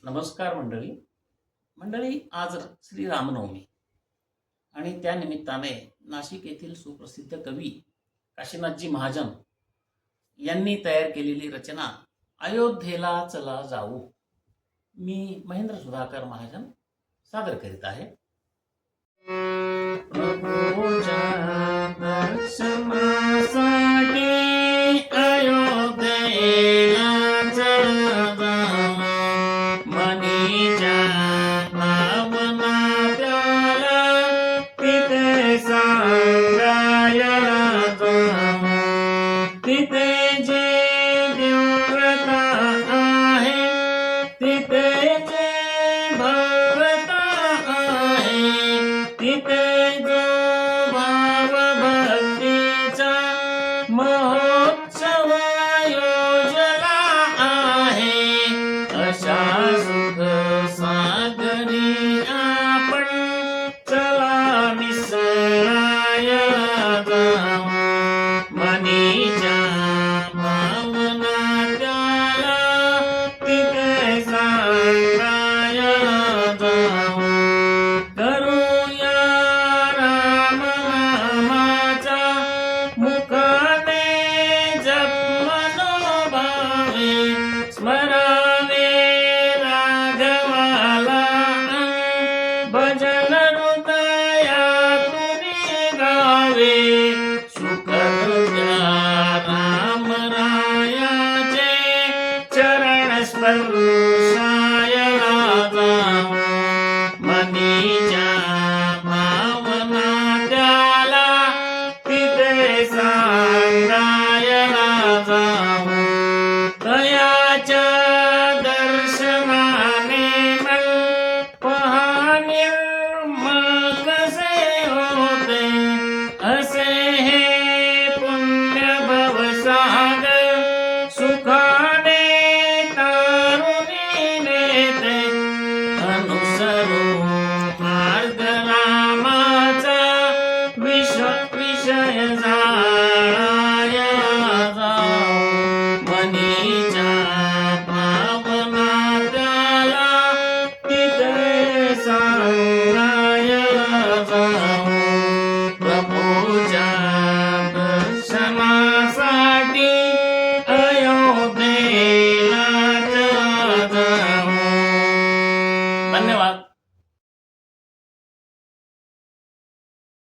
नमस्कार मंडळी, आज श्री रामनवमी आणि त्या निमित्ताने नाशिक येथील सुप्रसिद्ध कवी काशीनाथजी महाजन यांनी तयार केलेली रचना अयोध्येला चला जाऊ मी महेंद्र सुधाकर महाजन सादर करीत आहे. प्रभूच्या दर्शना